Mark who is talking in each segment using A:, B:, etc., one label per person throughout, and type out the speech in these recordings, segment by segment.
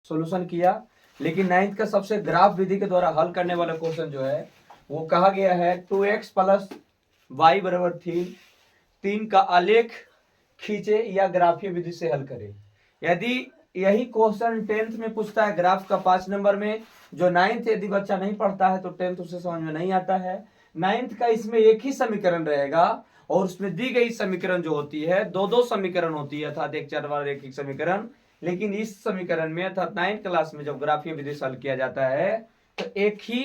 A: Solution किया, लेकिन ninth का सबसे ग्राफ विधि के द्वारा हल करने वाला क्वेश्चन जो है वो कहा गया है 2x प्लस वाई बराबर 3 का आलेख खींचे या ग्राफीय विधि से हल करें। यदि यही क्वेश्चन 10th में पूछता है ग्राफ का 5 नंबर में, जो 9th यदि बच्चा नहीं पढ़ता है तो 10th उसे समझ में नहीं आता है। 9th का इसमें एक ही समीकरण रहेगा और उसमें दी गई समीकरण जो होती है दो समीकरण होती है, अर्थात एक चर वाला एक समीकरण। लेकिन इस समीकरण में अर्थात 9th क्लास में जब ग्राफीय विधि से हल किया जाता है तो एक ही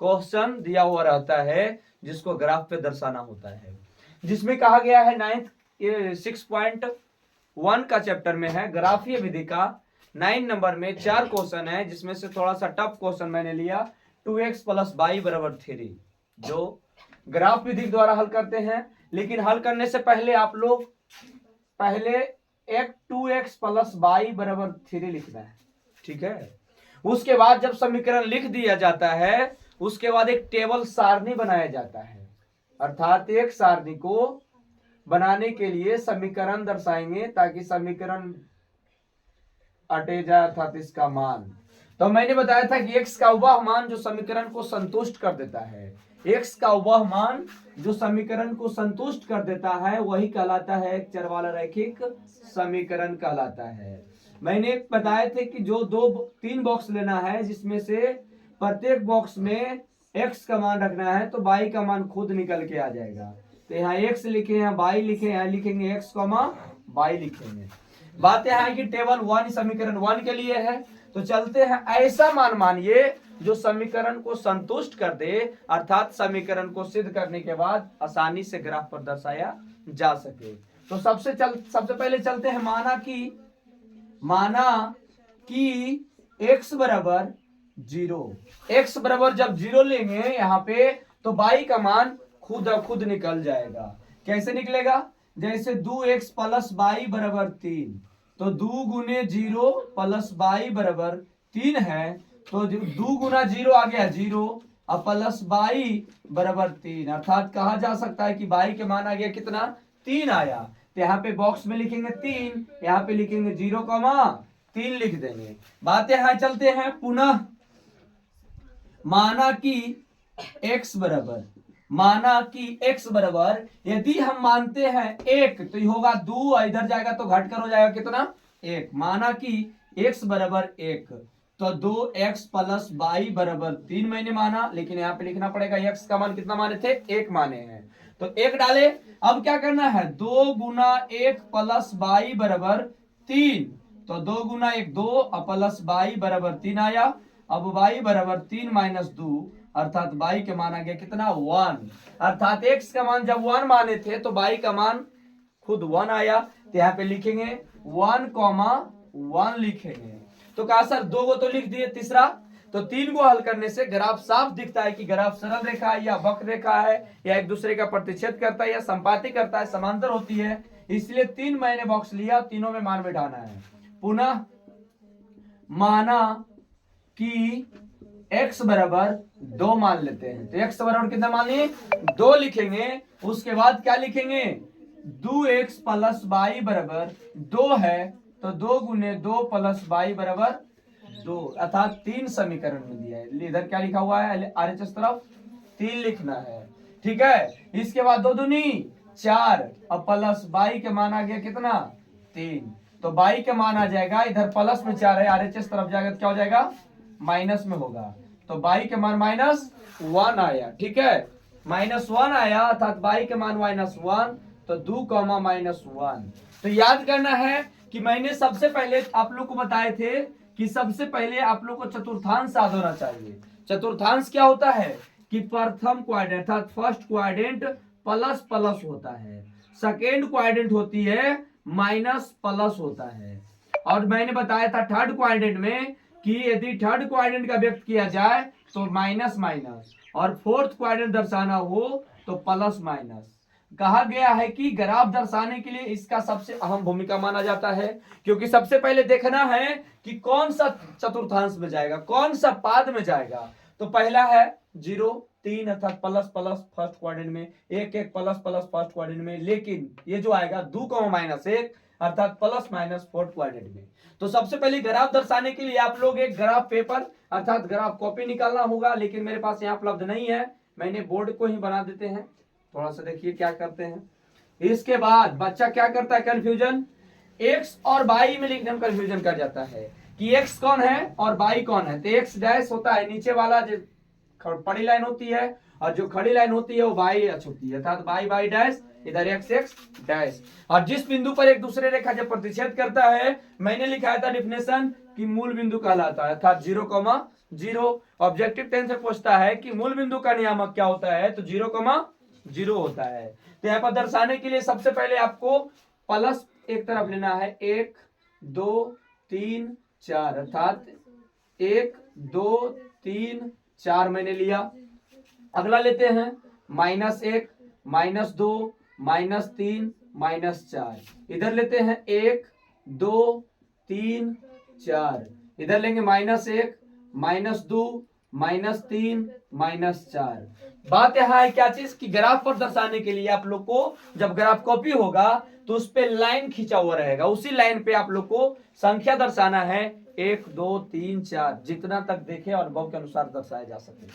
A: क्वेश्चन दिया हुआ रहता है जिसको ग्राफ पे दर्शाना होता है, जिसमें कहा गया है 6.1 का चैप्टर में है ग्राफीय विधि का 9 नंबर में 4 क्वेश्चन है, जिसमें से थोड़ा सा टफ क्वेश्चन मैंने लिया 2x प्लस वाई बराबर 3, जो ग्राफ विधि द्वारा हल करते हैं। लेकिन हल करने से पहले आप लोग पहले एक 2x प्लस वाई बराबर 3 लिखना है, ठीक है। उसके बाद जब समीकरण लिख दिया जाता है उसके बाद एक टेबल सारणी बनाया जाता है, अर्थात एक सारणी को बनाने के लिए समीकरण दर्शाएंगे ताकि समीकरण अटे जाए, अर्थात इसका मान। तो मैंने बताया था कि x का वह मान जो समीकरण को संतुष्ट कर देता है, x का वह मान जो समीकरण को संतुष्ट कर देता है वही कहलाता है एक चर वाला रैखिक समीकरण कहलाता है। मैंने बताया थे कि जो 3 बॉक्स लेना है जिसमें से प्रत्येक बॉक्स में x का मान रखना है तो y का मान खुद निकल के आ जाएगा। तो यहाँ x लिखे, यहाँ y लिखे, यहाँ लिखेंगे x, y लिखेंगे। बात यह है कि टेबल 1 समीकरण 1 के लिए है, तो चलते हैं ऐसा मान मानिए जो समीकरण को संतुष्ट कर दे, अर्थात समीकरण को सिद्ध करने के बाद आसानी से ग्राफ पर दर्शाया जा सके। तो सबसे पहले चलते हैं माना कि x बराबर 0, x बराबर जब 0 लेंगे यहाँ पे तो y का मान खुद निकल जाएगा। कैसे निकलेगा? जैसे 2x प्लस वाई बराबर 3, तो 2 गुने 0 प्लस वाई बराबर 3 है, तो 2 गुना 0 आ गया 0 और प्लस वाई बराबर 3, अर्थात कहा जा सकता है कि वाई के मान आ गया कितना? 3 आया। तो यहाँ पे बॉक्स में लिखेंगे 3, यहाँ पे लिखेंगे 0,3 लिख देंगे। बात यहाँ चलते हैं पुनः माना कि x बराबर यदि हम मानते हैं 1 तो ये होगा 2, इधर जाएगा तो घटकर हो जाएगा कितना? 1। माना कि x बराबर 1 तो 2x प्लस वाई बराबर 3 मैंने माना, लेकिन यहाँ पे लिखना पड़ेगा x का मान कितना माने थे? 1 माने हैं, तो 1 डाले। अब क्या करना है? 2 गुना 1 प्लस वाई बराबर 3, तो 2 गुना 1 2 और प्लस वाई बराबर 3 आया। अब y बराबर 3 माइनस 2, अर्थात y के मान आ गया कितना? 1, अर्थात x का मान जब 1 माने थे तो y का मान खुद 1 आया। तो यहाँ पे लिखेंगे 1,1 लिखेंगे। तो कहा सर 2 को तो लिख दिए, तीसरा तो 3 को हल करने से ग्राफ साफ दिखता है कि ग्राफ सरल रेखा है या वक्र रेखा है या एक दूसरे का प्रतिच्छेद करता है या संपाती करता है, समांतर होती है। इसलिए 3 मैंने बॉक्स लिया, तीनों में मान बिठाना है। पुनः माना कि x बराबर 2 मान लेते हैं, तो x बराबर कितना मान लिए? 2 लिखेंगे। उसके बाद क्या लिखेंगे? 2x प्लस वाई बराबर 2 है, तो 2 गुने 2 प्लस वाई बराबर 2, अर्थात 3 समीकरण में दिया है। इधर क्या लिखा हुआ है? RHS तरफ 3 लिखना है, ठीक है। इसके बाद 2 दूनी 4 और प्लस वाई के मान आ गया कितना? 3, तो वाई के मान आ जाएगा, इधर प्लस में 4 है, RHS तरफ जाएगा तो क्या हो जाएगा? माइनस में होगा, तो y के मान -1 आया, ठीक है। -1 आया अर्थात y के मान -1, तो 2, -1। तो याद करना है कि मैंने सबसे पहले आप लोग को बताए थे कि सबसे पहले आप लोग को चतुर्थांश याद होना चाहिए। चतुर्थांश क्या होता है कि प्रथम क्वाड्रेंट अर्थात फर्स्ट क्वाड्रेंट प्लस प्लस होता है, सेकेंड क्वाड्रेंट होती है माइनस प्लस होता है, और मैंने बताया था थर्ड क्वाड्रेंट में कि यदि थर्ड क्वाड्रेंट का व्यक्त किया जाए तो माइनस माइनस, और फोर्थ क्वाड्रेंट दर्शाना हो तो प्लस माइनस। कहा गया है कि ग्राफ दर्शाने के लिए इसका सबसे अहम भूमिका माना जाता है, क्योंकि सबसे पहले देखना है कि कौन सा चतुर्थांश में जाएगा, कौन सा पाद में जाएगा। तो पहला है 0 3 अर्थात प्लस प्लस फर्स्ट क्वाड्रेंट में, 1 1 प्लस प्लस फर्स्ट क्वाड्रेंट में, लेकिन ये जो आएगा 2, -1 अर्थात प्लस माइनस फोर्थ क्वाड्रेंट में। तो सबसे पहले ग्राफ दर्शाने के लिए आप लोग एक ग्राफ पेपर अर्थात ग्राफ कॉपी निकालना होगा, लेकिन मेरे पास यहाँ उपलब्ध नहीं है, मैंने बोर्ड को ही बना देते हैं। थोड़ा सा देखिए क्या करते हैं। इसके बाद बच्चा क्या करता है, कंफ्यूजन एक्स और वाई में लिखने में कंफ्यूजन कर जाता है कि एक्स कौन है और वाई कौन है। तो एक्स डैश होता है नीचे वाला जो बड़ी लाइन होती है, और जो खड़ी लाइन होती है वो वाई अक्ष होती है, अर्थात वाई वाई डैश, इधर एक्स एक्स डैश। और जिस बिंदु पर एक दूसरे रेखा जब प्रतिच्छेद करता है, मैंने लिखा था डिफिनेशन कि मूल बिंदु कहलाता है, अर्थात 0,0। ऑब्जेक्टिव 10 से पूछता है कि मूल बिंदु का नियामक क्या होता है, तो 0,0 होता है। तो यहाँ पर दर्शाने के लिए सबसे पहले आपको प्लस एक तरफ लेना है, 1 2 3 4, अर्थात 1 2 3 4 मैंने लिया। अगला लेते हैं -1 -2 -3 -4, इधर लेते हैं 1 2 3 4, इधर लेंगे -1 -2 -3 -4। बात यहाँ है क्या चीज कि ग्राफ पर दर्शाने के लिए आप लोग को जब ग्राफ कॉपी होगा तो उस पे लाइन खींचा हुआ रहेगा, उसी लाइन पे आप लोग को संख्या दर्शाना है, 1 2 3 4, जितना तक देखे और अनुभव के अनुसार दर्शाया जा सके।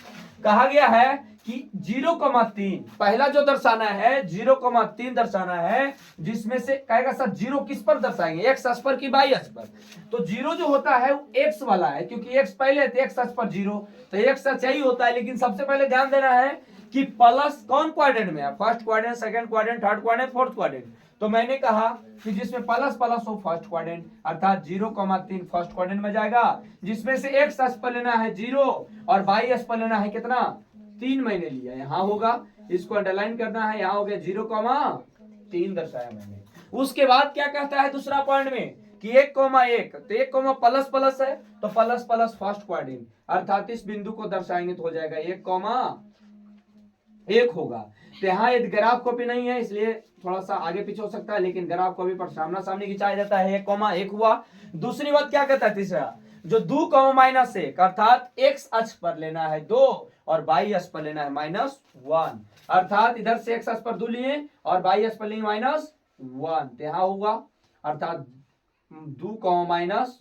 A: कहा गया है कि 0,3 पहला जो दर्शाना है 0,3 दर्शाना है, जिसमें से कहेगा सर 0 किस पर दर्शाएंगे, एक्स अक्ष पर कि वाई अक्ष पर। तो 0 जो होता है वो एक्स वाला है, क्योंकि एक्स पहले थे, एक्स अक्ष पर 0, तो एक्स अक्ष यही होता है। लेकिन सबसे पहले ध्यान देना है कि प्लस कौन क्वाड्रेंट में है, first quadrant, second quadrant, third quadrant, fourth quadrant. तो मैंने कहा कि जिसमें प्लस प्लस हो फर्स्ट क्वाड्रेंट, अर्थात 0,3 फर्स्ट क्वाड्रेंट में जाएगा, जिसमें से एक्स अक्ष पर लेना है 0 और वाई अक्ष पर लेना है कितना, 3 मैंने लिया, यहाँ होगा, इसको अंडरलाइन करना है, यहाँ हो गया 0,3 दर्शाया मैंने। उसके बाद क्या कहता है दूसरा पॉइंट में कि 1,1, तो 1, प्लस प्लस है तो प्लस प्लस फर्स्ट क्वाड्रेंट, अर्थात इस बिंदु को दर्शाएंगे तो हो जाएगा 1,1 होगा। तो यहाँ यदि ग्राफ कॉपी नहीं है इसलिए थोड़ा सा आगे पीछे हो सकता है, लेकिन ग्राफ कॉपी पर सामना सामने खिंचाया जाता है, 1,1 हुआ। दूसरी बात क्या कहता है तीसरा, जो 2, -1, अर्थात एक्स अक्ष पर लेना है 2 और वाई अक्ष पर लेना है -1, अर्थात इधर से एक्स अक्ष पर 2 लिए और वाई अक्ष पर लेंगे -1, तो यहाँ होगा अर्थात 2, -1।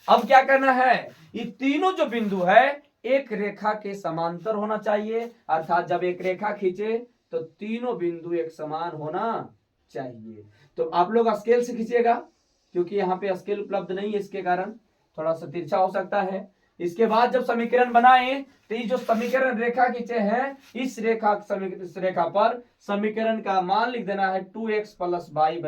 A: अब क्या करना है, ये तीनों जो बिंदु है एक रेखा के समांतर होना चाहिए, अर्थात जब एक रेखा खींचे तो तीनों बिंदु एक समान होना चाहिए। तो आप लोग स्केल से खींचिएगा, क्योंकि यहाँ पे स्केल उपलब्ध नहीं है, इसके कारण थोड़ा सा तिरछा हो सकता है। इसके बाद जब समीकरण बनाए तो ये जो समीकरण रेखा खींचे हैं, इस रेखा पर समीकरण का मान लिख देना है 2x + y =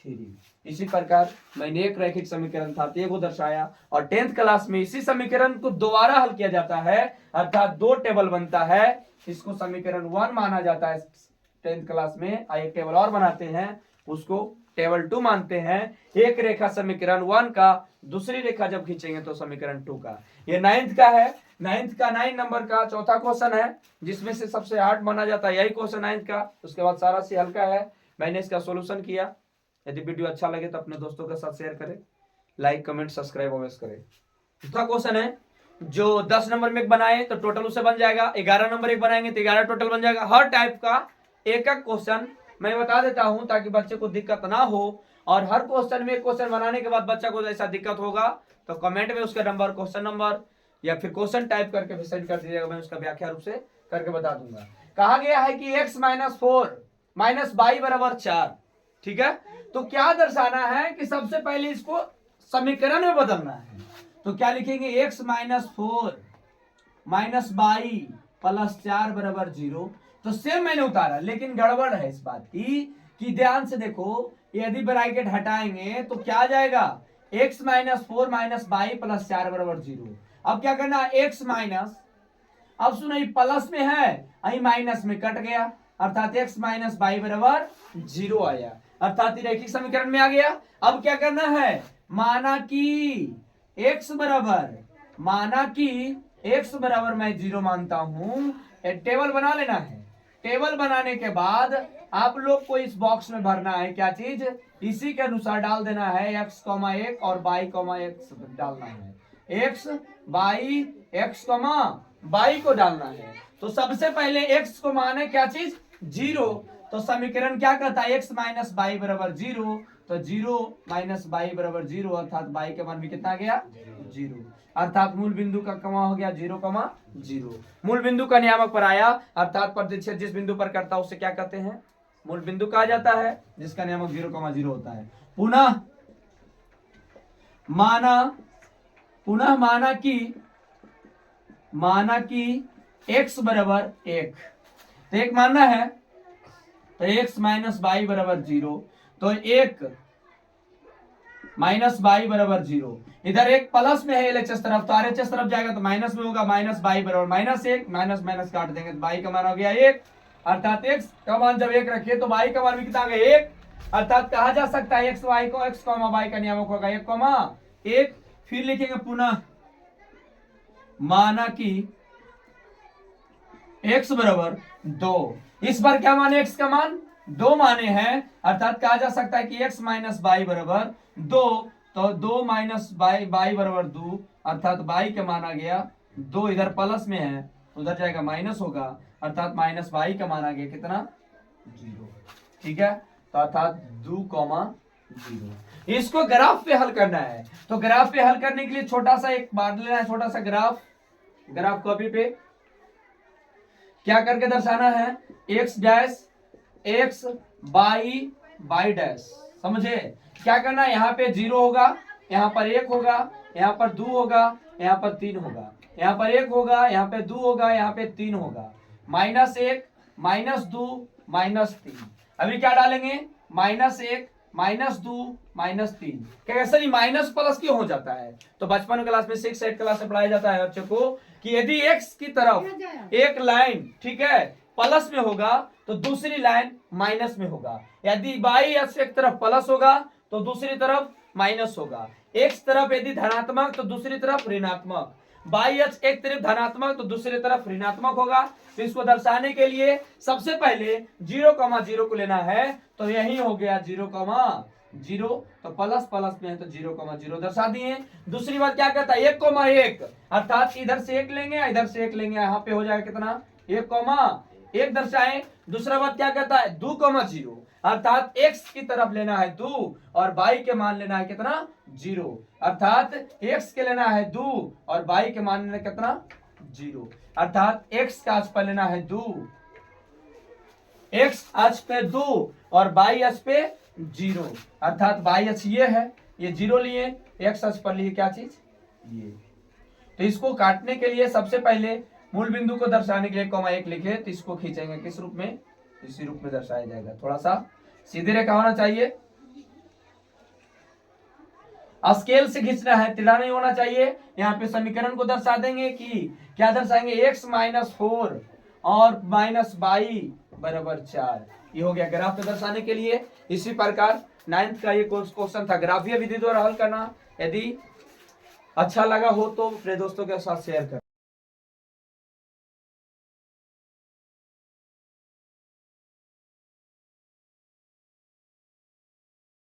A: 3। इसी प्रकार मैंने एक रैखिक समीकरण था को दर्शाया, और 10th क्लास में इसी समीकरण को दोबारा हल किया जाता है, अर्थात 2 टेबल बनता है, इसको समीकरण 1 माना जाता है 10th क्लास में। एक टेबल और बनाते हैं, उसको टेबल 2 मानते हैं। एक रेखा समीकरण 1 का, दूसरी रेखा जब खींचेंगे तो समीकरण 2 का। ये 9th का है, 9 नंबर का चौथा क्वेश्चन है, जिसमें से सबसे हार्ड माना जाता है यही क्वेश्चन 9th का। उसके बाद सारा सी हल्का है। मैंने इसका सोल्यूशन किया। यदि वीडियो अच्छा लगे तो अपने दोस्तों के साथ शेयर करें, लाइक कमेंट सब्सक्राइब अवश्य करें। चौथा क्वेश्चन है, जो 10 नंबर में एक बनाए तो टोटल उससे बन जाएगा, 11 नंबर एक बनाएंगे तो 11 टोटल बन जाएगा। हर टाइप का एक एक क्वेश्चन मैं बता देता हूं ताकि बच्चे को दिक्कत ना हो, और हर क्वेश्चन में एक क्वेश्चन बनाने के बाद बच्चा को ऐसा दिक्कत होगा तो कमेंट में उसका नंबर, क्वेश्चन नंबर या फिर क्वेश्चन टाइप करके सेंड कर दीजिएगा, मैं उसका व्याख्या रूप से करके बता दूंगा। कहा गया है कि x - 4 - y = 4, ठीक है। तो क्या दर्शाना है कि सबसे पहले इसको समीकरण में बदलना है, तो क्या लिखेंगे, x - 4 - y + 4 = 0। तो सेम मैंने उतारा, लेकिन गड़बड़ है इस बात की कि ध्यान से देखो, यदि ब्रैकेट हटाएंगे तो क्या आ जाएगा, x - 4 - y + 4 = 0। अब क्या करना है, x माइनस, अब सुनो ये प्लस में है, अही माइनस में कट गया, अर्थात x - y = 0 आया, अर्थात रैखिक समीकरण में आ गया। अब क्या करना है, माना कि x बराबर मैं 0 मानता हूं, टेबल बना लेना है। टेबल बनाने के बाद आप लोग को इस बॉक्स में भरना है क्या चीज, इसी के अनुसार डाल देना है x, 1 और y, x डालना है, x y को डालना है। तो सबसे पहले x को माने क्या चीज, 0, तो समीकरण क्या कहता है, x - y = 0, तो 0 माइनस बाई बराबर 0, अर्थात बाई का मान भी कितना आ गया 0, अर्थात मूल बिंदु का कमा हो गया 0,0। मूल बिंदु का नियामक पर आया, अर्थात प्रतिच्छेद जिस बिंदु पर करता है उसे क्या कहते हैं, मूल बिंदु कहा जाता है, जिसका नियामक 0,0 होता है। पुनः माना कि x बराबर 1, तो एक मानना है, तो x माइनस बाई बराबर 0, तो 1 माइनस बाई बराबर 0, इधर एक प्लस में है LHS तरफ, तो RHS तरफ जाएगा तो माइनस में होगा, माइनस बाई बराबर -1, माइनस माइनस काट देंगे तो बाई का मान हो गया 1, अर्थात x का मान जब 1 रखे तो बाई का मान भी कितना आ गया 1, अर्थात कहा जा सकता है x y को x, y का नियामक होगा 1,1। फिर लिखेंगे पुनः माना कि x बराबर 2, इस बार क्या माने x का मान 2 माने हैं, अर्थात कहा जा सकता है कि x माइनस बाई बराबर 2, तो 2 माइनस बाई बराबर 2, अर्थात बाई का मान आ गया 2, इधर प्लस में है उधर जाएगा माइनस होगा, अर्थात माइनस बाई का मान आ गया कितना 0, ठीक है, तो अर्थात 2,0। इसको ग्राफ पे हल करना है, तो ग्राफ पे हल करने के लिए छोटा सा एक बात लेना है, छोटा सा ग्राफ कॉपी पे क्या करके दर्शाना है, x dash x by dash, समझे क्या करना है, यहाँ पे 0 होगा, यहाँ पर 1 होगा, यहाँ पर 2 होगा, यहाँ पर 3 होगा, यहाँ पर 1 होगा, यहाँ पे 2 होगा, यहाँ पे 3 होगा, -1 -2 -3, अभी क्या डालेंगे -1 -2 -3, कैसे नहीं माइनस प्लस क्यों हो जाता है, तो बचपन क्लास में 6 8 क्लास में पढ़ाया जाता है बच्चों को कि यदि x की तरफ एक लाइन ठीक है प्लस में होगा तो दूसरी लाइन माइनस में होगा, यदि बाई x एक तरफ प्लस होगा तो दूसरी तरफ माइनस होगा, x तरफ यदि धनात्मक तो दूसरी तरफ ऋणात्मक, बाई x एक तरफ धनात्मक तो दूसरी तरफ ऋणात्मक होगा। तो इसको दर्शाने के लिए सबसे पहले 0,0 को लेना है, तो यही हो गया 0,0, तो प्लस प्लस में है तो 0,0 दर्शा दिए। दूसरी बात क्या कहता है 1,1, अर्थात इधर से 1 लेंगे इधर से 1 लेंगे, यहाँ पे हो जाएगा कितना 1,1 दर्शाए। दूसरा बात क्या कहता है 2,0, अर्थात x की तरफ लेना है 2 और y के मान लेना है कितना 0, अर्थात x के लेना है 2 और y के मान लेना कितना 0, अर्थात x का अक्ष पर लेना है 2, x अक्ष पे 2 और y अक्ष पे 0, अर्थात y अक्ष ये है, ये 0 लिए, x अक्ष पर लिए क्या चीज ये। तो इसको काटने के लिए सबसे पहले मूल बिंदु को दर्शाने के लिए 1,1 लिखे, तो इसको खींचेंगे किस रूप में, इसी रूप में दर्शाया जाएगा, थोड़ा सा सीधे रेखा होना चाहिए, स्केल से खींचना है, टेढ़ा नहीं होना चाहिए। यहाँ पे समीकरण को दर्शा देंगे कि क्या दर्शाएंगे x -4 और -y बराबर 4, ये हो गया ग्राफ पे दर्शाने के लिए। इसी प्रकार 9th का ये क्वेश्चन था, ग्राफीय विधि द्वारा हल करना। यदि अच्छा लगा हो तो अपने दोस्तों के साथ शेयर करें।